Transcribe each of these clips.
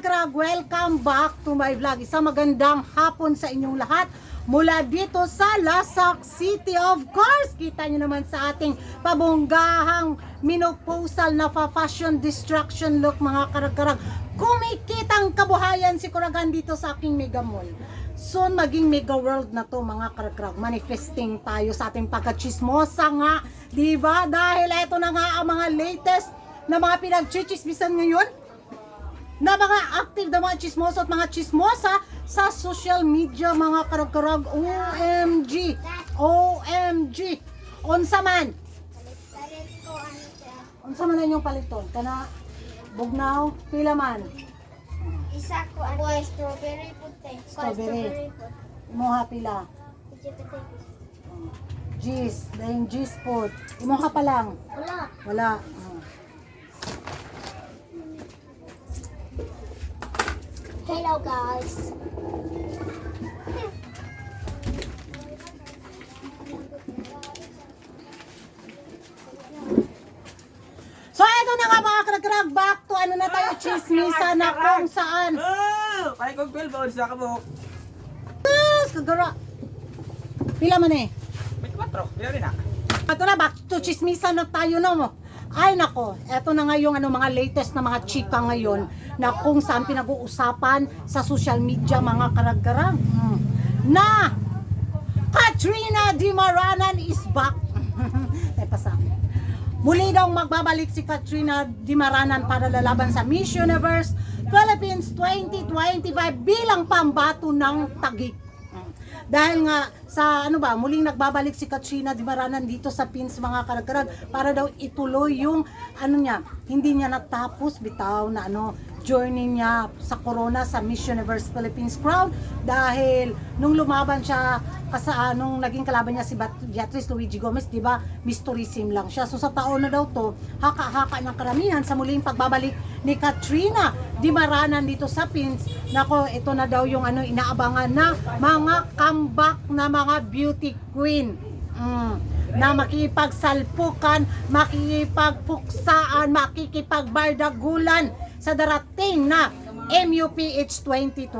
karag-karag, welcome back to my vlog. Isang magandang hapon sa inyong lahat mula dito sa Lasak City. Of course, kita nyo naman sa ating pabunggahang minopausal na fashion destruction look mga karag-karag. Kumikitang kabuhayan si Kuragan dito sa aking mega mall. Soon maging mega world na to mga karag-karag. Manifesting tayo sa ating pagkachismosa nga, diba? Dahil ito na nga ang mga latest na mga pinagchichismisan ngayon na mga active na mga chismoso at mga chismosa sa social media mga karag-karag. OMG! OMG! Unsa man? Unsa man na inyong paliton? Kana bugnaw? Pila man? Isa ko ano ay strawberry puti. Strawberry. Imuha pila? Gis. Dahil gis po. Imuha pa lang? Wala. Wala. Hello guys. So eto na nga mga karag-karag, back to ano na tayo, chismisa na kung saan. Oh! Pare kong 12 ba sa kabok? Yes, kagara. Pila man eh. May 4. Pila rin ah. Ito na, back to chismisa na tayo na mo. Ay nako, eto na nga yung ano, mga latest na mga chika ngayon na kung saan pinag-uusapan sa social media mga karag-karag. Na Katrina Dimaranan is back. Ay pasa. Muli daw magbabalik si Katrina Dimaranan para lalaban sa Miss Universe Philippines 2025 bilang pambato ng Taguig. Dahil nga sa ano ba, muling nagbabalik si Katrina Dimaranan dito sa Pins mga karag-karag para daw ituloy yung ano niya, hindi niya natapos bitaw na ano journey niya sa Corona sa Miss Universe Philippines Crown dahil nung lumaban siya nung naging kalaban niya si Beatrice Luigi Gomez, di ba? Mysterism lang siya. So sa taon na daw to, haka-haka ng karamihan sa muling pagbabalik ni Katrina Dimaranan dito sa Pins. Nako, ito na daw yung ano inaabangan na mga comeback na mga beauty queen. Na makikipagsalpukan, makikipagpuksaan, makikipagbardagulan sa darating na MUPH 2025.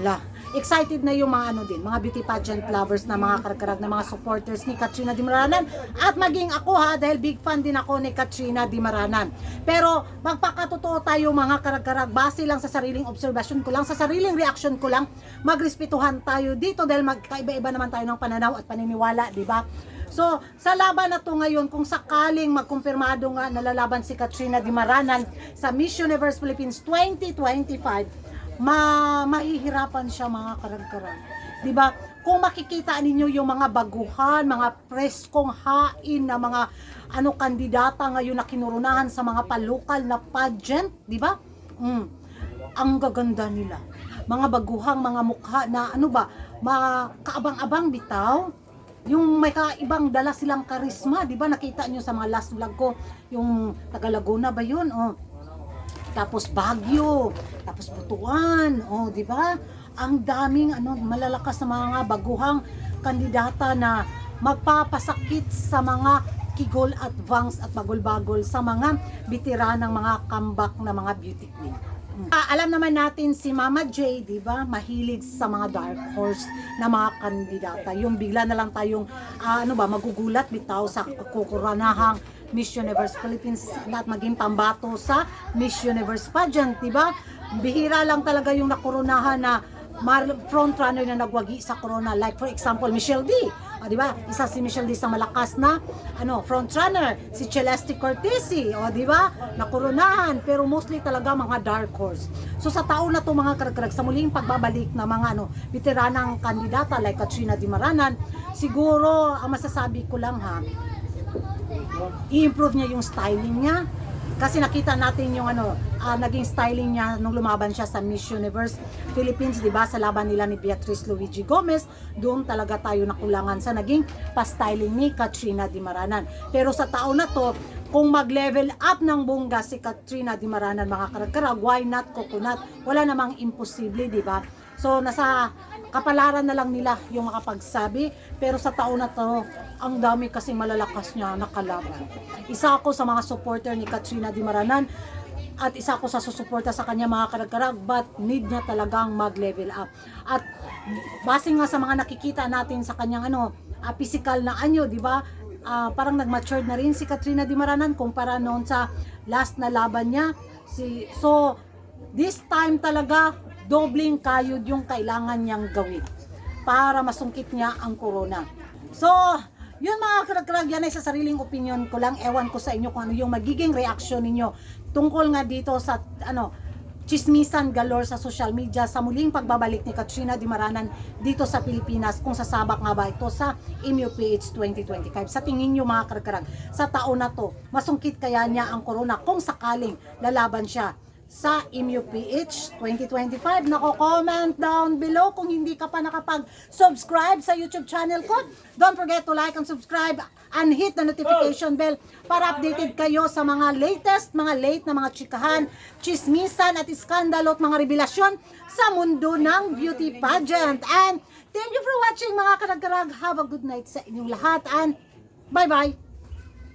Ala, excited na yung mga ano din, mga beauty pageant lovers na mga karag-karag na mga supporters ni Katrina Dimaranan at maging ako ha dahil big fan din ako ni Katrina Dimaranan. Pero magpakatotoo tayo mga karag-karag base lang sa sariling observation ko lang, sa sariling reaction ko lang, magrespetuhan tayo dito dahil magkaiba-iba naman tayo ng pananaw at paniniwala, di ba? So, sa laban na to ngayon, kung sakaling magkumpirmado nga nalalaban si Katrina Dimaranan sa Miss Universe Philippines 2025, mahihirapan siya mga karag-karag. Diba? Kung makikita ninyo yung mga baguhan, mga preskong hain na mga kandidata ngayon na kinurunahan sa mga palokal na pageant, diba? Ang gaganda nila. Mga baguhang, mga mukha na kaabang-abang bitaw. Yung may kaibang dala silang karisma, di ba? Nakita nyo sa mga last vlog ko, yung taga Laguna ba yun? Tapos Baguio, tapos Butuan, di ba? Ang daming malalakas na mga baguhang kandidata na magpapasakit sa mga kigol at vangs at bagol-bagol sa mga bitiranang mga comeback na mga beauty queen. Alam naman natin si Mama J, di ba? Mahilig sa mga dark horse na mga kandidata. Yung bigla na lang tayong magugulat bitaw sa kukuranahang Miss Universe Philippines at maging pambato sa Miss Universe pageant, di ba? Bihira lang talaga yung nakurunahan na front runner na nagwagi sa corona, like for example Michelle D. Di ba? Isa si Michelle D sa malakas na front runner, si Celeste Cortesi, di ba? Nakurunahan, pero mostly talaga mga dark horse. So sa taon na to mga karag-karag, sa muling pagbabalik na mga veteranang kandidata like Katrina Dimaranan, siguro ang masasabi ko lang i-improve niya yung styling niya. Kasi nakita natin yung naging styling niya nung lumaban siya sa Miss Universe Philippines, 'di ba? Sa laban nila ni Beatrice Luigi Gomez, doon talaga tayo nakulangan sa naging pa-styling ni Katrina Dimaranan. Pero sa taon na to, kung mag-level up ng bongga si Katrina Dimaranan mga karag-karag, why not coconut? Wala namang imposible, 'di ba? So nasa kapalaran na lang nila yung makapagsabi, pero sa taon na to, ang dami kasing malalakas niya nakalaban. Isa ako sa mga supporter ni Katrina Dimaranan. at isa ko sa susuporta sa kanya mga karag-karag, but need niya talagang mag-level up. At base nga sa mga nakikita natin sa kanyang physical na anyo, di ba? Parang nag-matured na rin si Katrina Dimaranan kumpara noon sa last na laban niya. So, this time talaga, dobling kayod yung kailangan niyang gawin para masungkit niya ang corona. So, yun mga karag-karag, yan ay sa sariling opinion ko lang. Ewan ko sa inyo kung ano yung magiging reaction ninyo tungkol nga dito sa chismisan galore sa social media sa muling pagbabalik ni Katrina Dimaranan dito sa Pilipinas, kung sasabak nga ba ito sa MUPH 2025. Sa tingin nyo mga karag-karag, sa taon na to, masungkit kaya niya ang corona kung sakaling lalaban siya sa MUPH 2025? Nako-comment down below. Kung hindi ka pa nakapag-subscribe sa YouTube channel ko, don't forget to like and subscribe and hit the notification bell para updated kayo sa mga latest, mga late na mga chikahan, chismisan at iskandalo at mga revelasyon sa mundo ng beauty pageant. And thank you for watching mga karag-karag. Have a good night sa inyong lahat and bye-bye!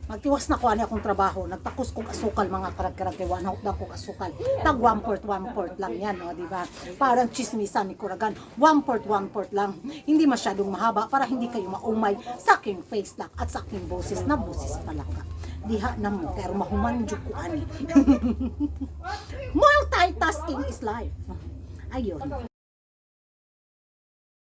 Magtiwas na ko ani akong trabaho. Nagtakos kong asukal mga karag-karag kay wanahot na kong asukal. Tag 1/4 lang yan, no, di ba? Parang chismisan ni Kuragan. 1/4 lang. Hindi masyadong mahaba para hindi kayo maumay sa aking face lock at sa aking boses na boses palaka. Diha na mo, pero mahuman jud ko ani. Multitasking is life. Ayun.